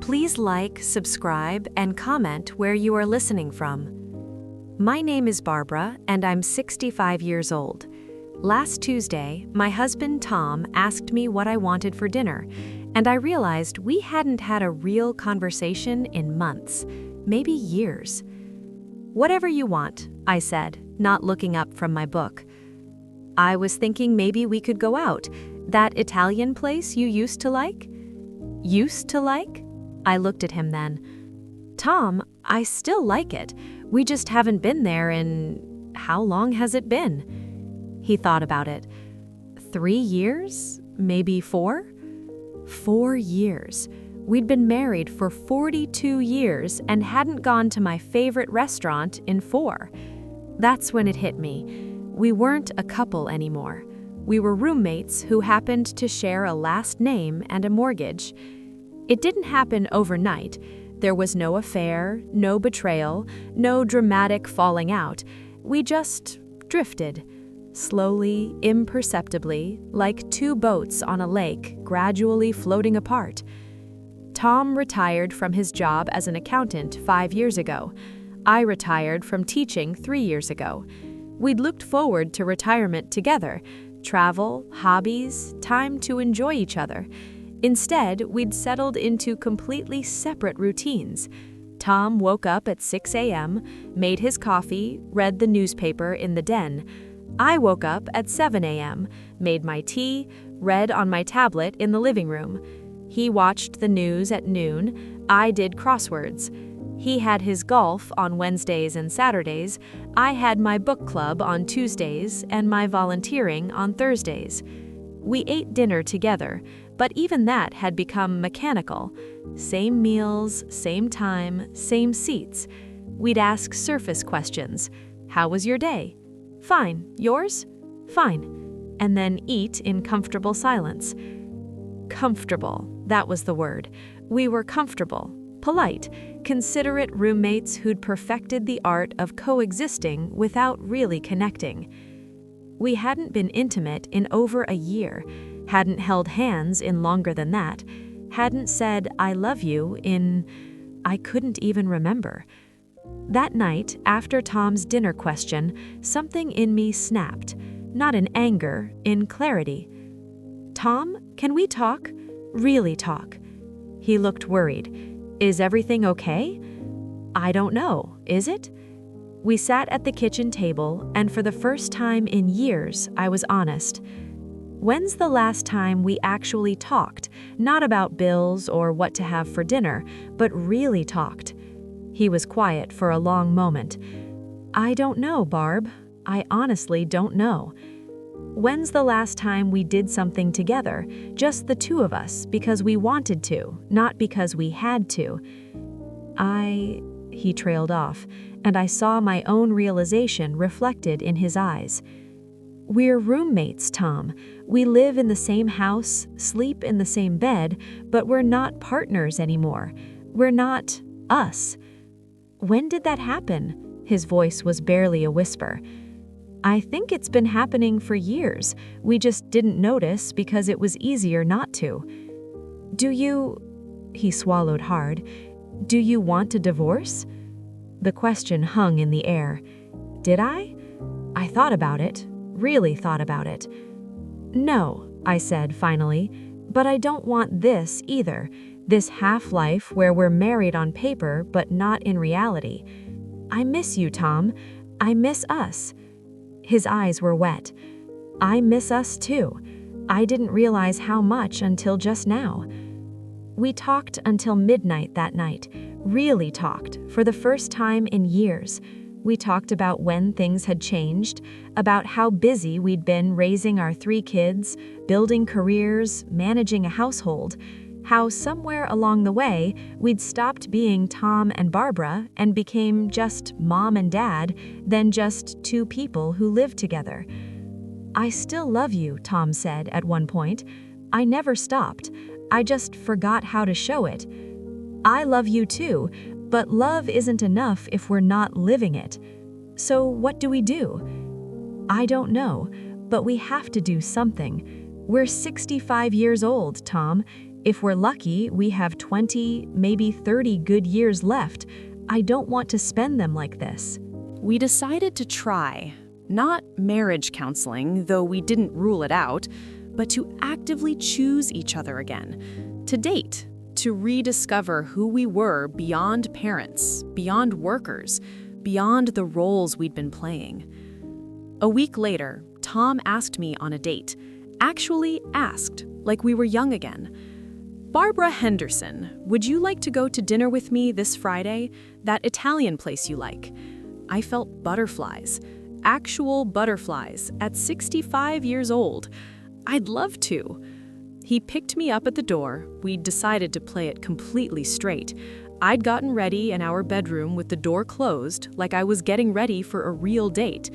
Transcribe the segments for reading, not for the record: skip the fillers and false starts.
Please like, subscribe, and comment where you are listening from. My name is Barbara, and I'm 65 years old. Last Tuesday, my husband Tom asked me what I wanted for dinner, and I realized we hadn't had a real conversation in months, maybe years. "Whatever you want," I said, not looking up from my book. "I was thinking maybe we could go out, that Italian place you used to like." "Used to like?" I looked at him then. "Tom, I still like it. We just haven't been there in... how long has it been?" He thought about it. 3 years? Maybe 4? 4 years. We'd been married for 42 years and hadn't gone to my favorite restaurant in 4. That's when it hit me. We weren't a couple anymore. We were roommates who happened to share a last name and a mortgage. It didn't happen overnight. There was no affair, no betrayal, no dramatic falling out. We just drifted. Slowly, imperceptibly, like 2 boats on a lake gradually floating apart. Tom retired from his job as an accountant 5 years ago. I retired from teaching 3 years ago. We'd looked forward to retirement together, travel, hobbies, time to enjoy each other. Instead, we'd settled into completely separate routines. Tom woke up at 6 a.m., made his coffee, read the newspaper in the den. I woke up at 7 a.m., made my tea, read on my tablet in the living room. He watched the news at noon. I did crosswords. He had his golf on Wednesdays and Saturdays. I had my book club on Tuesdays and my volunteering on Thursdays. We ate dinner together, but even that had become mechanical. Same meals, same time, same seats. We'd ask surface questions. "How was your day?" "Fine. Yours?" "Fine." And then eat in comfortable silence. Comfortable, that was the word. We were comfortable, polite, considerate roommates who'd perfected the art of coexisting without really connecting. We hadn't been intimate in over a year, hadn't held hands in longer than that, hadn't said "I love you" in... I couldn't even remember. That night, after Tom's dinner question, something in me snapped, not in anger, in clarity. "Tom, can we talk? Really talk?" He looked worried. "Is everything okay?" "I don't know, is it?" We sat at the kitchen table, and for the first time in years, I was honest. "When's the last time we actually talked, not about bills or what to have for dinner, but really talked?" He was quiet for a long moment. "I don't know, Barb. I honestly don't know." "When's the last time we did something together, just the 2 of us, because we wanted to, not because we had to?" He trailed off, and I saw my own realization reflected in his eyes. "We're roommates, Tom. We live in the same house, sleep in the same bed, but we're not partners anymore. We're not us." "When did that happen?" His voice was barely a whisper. "I think it's been happening for years. We just didn't notice because it was easier not to." "Do you..." He swallowed hard. "Do you want a divorce?" The question hung in the air. Did I? I thought about it, really thought about it. "No," I said finally, "but I don't want this either. This half-life where we're married on paper but not in reality. I miss you, Tom. I miss us." His eyes were wet. "I miss us too. I didn't realize how much until just now." We talked until midnight that night, really talked, for the first time in years. We talked about when things had changed, about how busy we'd been raising our 3 kids, building careers, managing a household, how somewhere along the way we'd stopped being Tom and Barbara and became just Mom and Dad, then just 2 people who lived together. "I still love you," Tom said at one point. "I never stopped. I just forgot how to show it." "I love you too, but love isn't enough if we're not living it. So what do we do?" "I don't know, but we have to do something. We're 65 years old, Tom. If we're lucky, we have 20, maybe 30 good years left. I don't want to spend them like this. We decided to try, not marriage counseling, though we didn't rule it out, but to actively choose each other again, to date, to rediscover who we were beyond parents, beyond workers, beyond the roles we'd been playing. A week later, Tom asked me on a date. Actually asked, like we were young again. "Barbara Henderson, would you like to go to dinner with me this Friday? That Italian place you like?" I felt butterflies, actual butterflies, at 65 years old. I'd love to. He picked me up at the door. We'd decided to play it completely straight. I'd gotten ready in our bedroom with the door closed, like I was getting ready for a real date.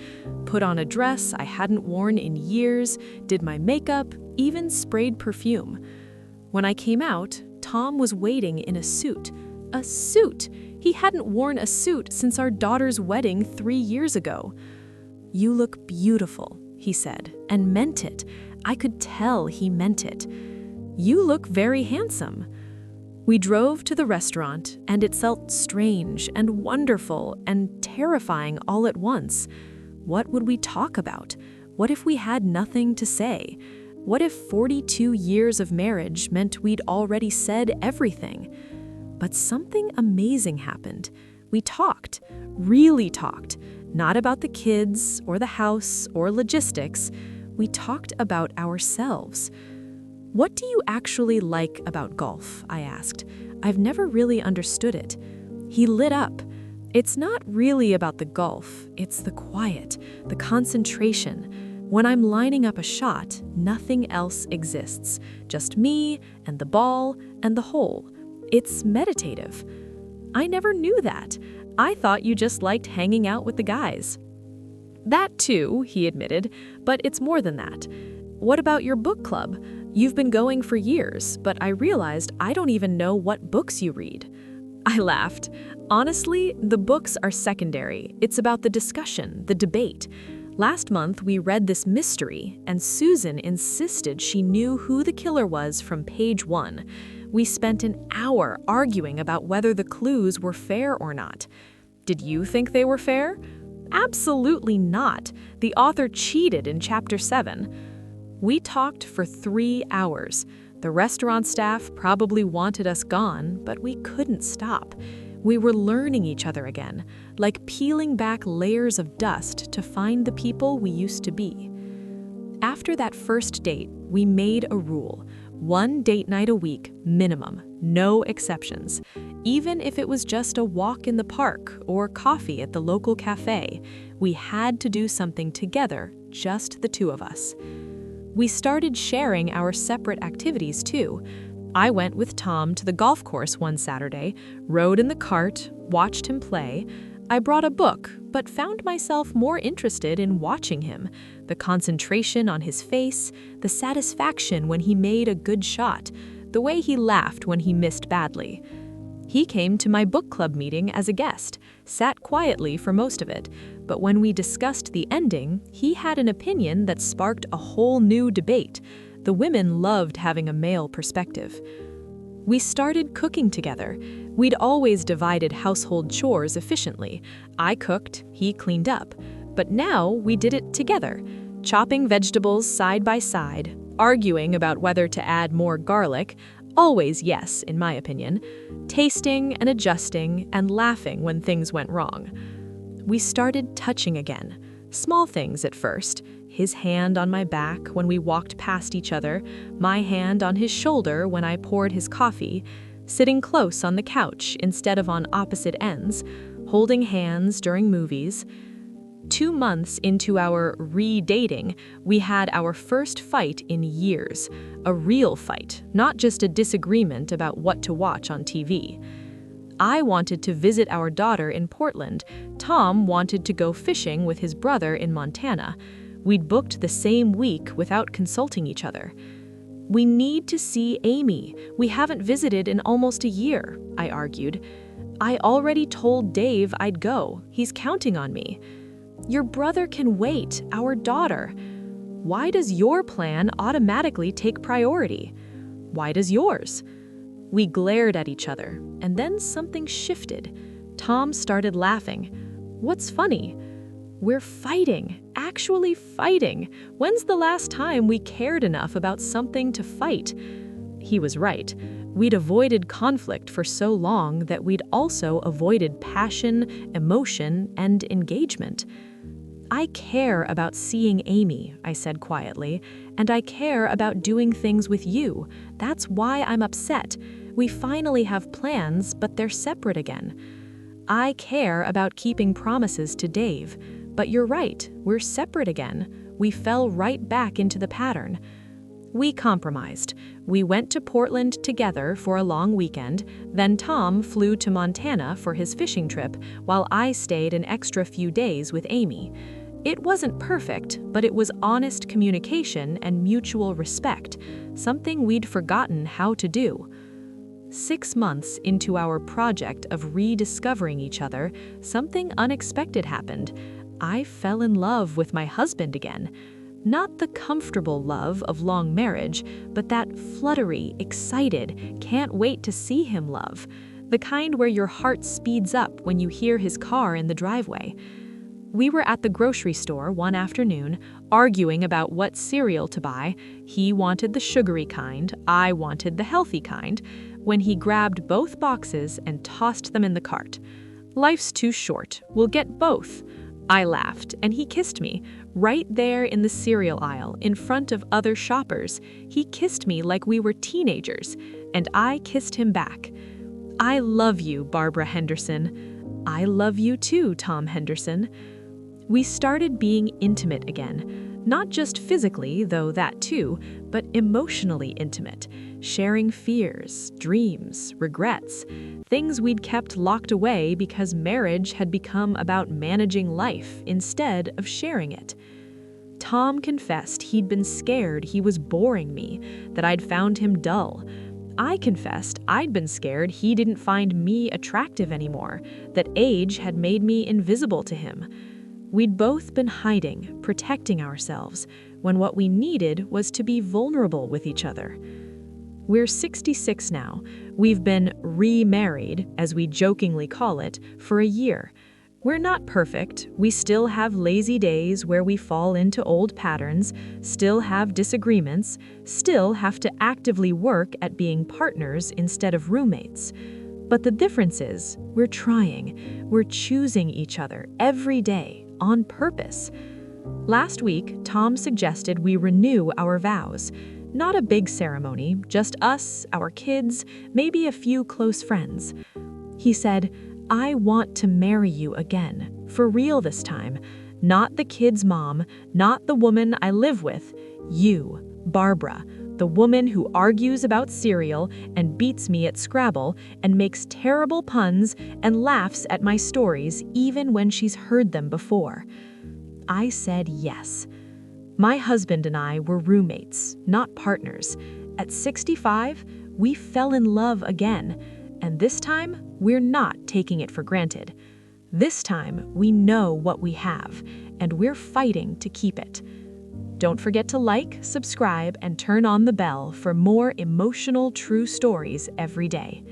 Put on a dress I hadn't worn in years, did my makeup, even sprayed perfume. When I came out, Tom was waiting in a suit. A suit! He hadn't worn a suit since our daughter's wedding 3 years ago. "You look beautiful," he said, and meant it. I could tell he meant it. "You look very handsome." We drove to the restaurant, and it felt strange and wonderful and terrifying all at once. What would we talk about? What if we had nothing to say? What if 42 years of marriage meant we'd already said everything? But something amazing happened. We talked, really talked, not about the kids or the house or logistics. We talked about ourselves. "What do you actually like about golf?" I asked. "I've never really understood it." He lit up. "It's not really about the golf, it's the quiet, the concentration. When I'm lining up a shot, nothing else exists. Just me and the ball and the hole. It's meditative." "I never knew that. I thought you just liked hanging out with the guys." "That too," he admitted, "but it's more than that. What about your book club? You've been going for years, but I realized I don't even know what books you read." I laughed. "Honestly, the books are secondary. It's about the discussion, the debate. Last month, we read this mystery, and Susan insisted she knew who the killer was from page 1. We spent an hour arguing about whether the clues were fair or not. Did you think they were fair? Absolutely not. The author cheated in chapter 7. We talked for 3 hours. The restaurant staff probably wanted us gone, but we couldn't stop. We were learning each other again, like peeling back layers of dust to find the people we used to be. After that first date, we made a rule. 1 date night a week, minimum, no exceptions. Even if it was just a walk in the park or coffee at the local cafe, we had to do something together, just the two of us. We started sharing our separate activities too. I went with Tom to the golf course one Saturday, rode in the cart, watched him play. I brought a book, but found myself more interested in watching him. The concentration on his face, the satisfaction when he made a good shot, the way he laughed when he missed badly. He came to my book club meeting as a guest, sat quietly for most of it, but when we discussed the ending, he had an opinion that sparked a whole new debate. The women loved having a male perspective. We started cooking together. We'd always divided household chores efficiently. I cooked, he cleaned up. But now we did it together, chopping vegetables side by side, arguing about whether to add more garlic, always yes, in my opinion, tasting and adjusting and laughing when things went wrong. We started touching again, small things at first. His hand on my back when we walked past each other, my hand on his shoulder when I poured his coffee, sitting close on the couch instead of on opposite ends, holding hands during movies. 2 months into our re-dating, we had our first fight in years. A real fight, not just a disagreement about what to watch on TV. I wanted to visit our daughter in Portland. Tom wanted to go fishing with his brother in Montana. We'd booked the same week without consulting each other. "We need to see Amy. We haven't visited in almost a year," I argued. "I already told Dave I'd go. He's counting on me." "Your brother can wait, our daughter." "Why does your plan automatically take priority?" Why does yours? We glared at each other, and then something shifted. Tom started laughing. What's funny? We're fighting, actually fighting. When's the last time we cared enough about something to fight? He was right. We'd avoided conflict for so long that we'd also avoided passion, emotion, and engagement. I care about seeing Amy, I said quietly, and I care about doing things with you. That's why I'm upset. We finally have plans, but they're separate again. I care about keeping promises to Dave, but you're right, we're separate again. We fell right back into the pattern. We compromised. We went to Portland together for a long weekend, then Tom flew to Montana for his fishing trip, while I stayed an extra few days with Amy. It wasn't perfect, but it was honest communication and mutual respect, something we'd forgotten how to do. 6 months into our project of rediscovering each other, something unexpected happened. I fell in love with my husband again. Not the comfortable love of long marriage, but that fluttery, excited, can't wait to see him love. The kind where your heart speeds up when you hear his car in the driveway. We were at the grocery store one afternoon, arguing about what cereal to buy. He wanted the sugary kind, I wanted the healthy kind, when he grabbed both boxes and tossed them in the cart. Life's too short, we'll get both. I laughed, and he kissed me, right there in the cereal aisle, in front of other shoppers. He kissed me like we were teenagers, and I kissed him back. I love you, Barbara Henderson. I love you too, Tom Henderson. We started being intimate again, not just physically, though that too, but emotionally intimate, sharing fears, dreams, regrets, things we'd kept locked away because marriage had become about managing life instead of sharing it. Tom confessed he'd been scared he was boring me, that I'd found him dull. I confessed I'd been scared he didn't find me attractive anymore, that age had made me invisible to him. We'd both been hiding, protecting ourselves, when what we needed was to be vulnerable with each other. We're 66 now. We've been remarried, as we jokingly call it, for a year. We're not perfect. We still have lazy days where we fall into old patterns, still have disagreements, still have to actively work at being partners instead of roommates. But the difference is, we're trying. We're choosing each other every day, on purpose. Last week, Tom suggested we renew our vows. Not a big ceremony, just us, our kids, maybe a few close friends. He said, I want to marry you again, for real this time. Not the kid's mom, not the woman I live with. You, Barbara, the woman who argues about cereal and beats me at Scrabble and makes terrible puns and laughs at my stories even when she's heard them before. I said yes. My husband and I were roommates, not partners. At 65, we fell in love again, and this time, we're not taking it for granted. This time, we know what we have, and we're fighting to keep it. Don't forget to like, subscribe, and turn on the bell for more emotional, true stories every day.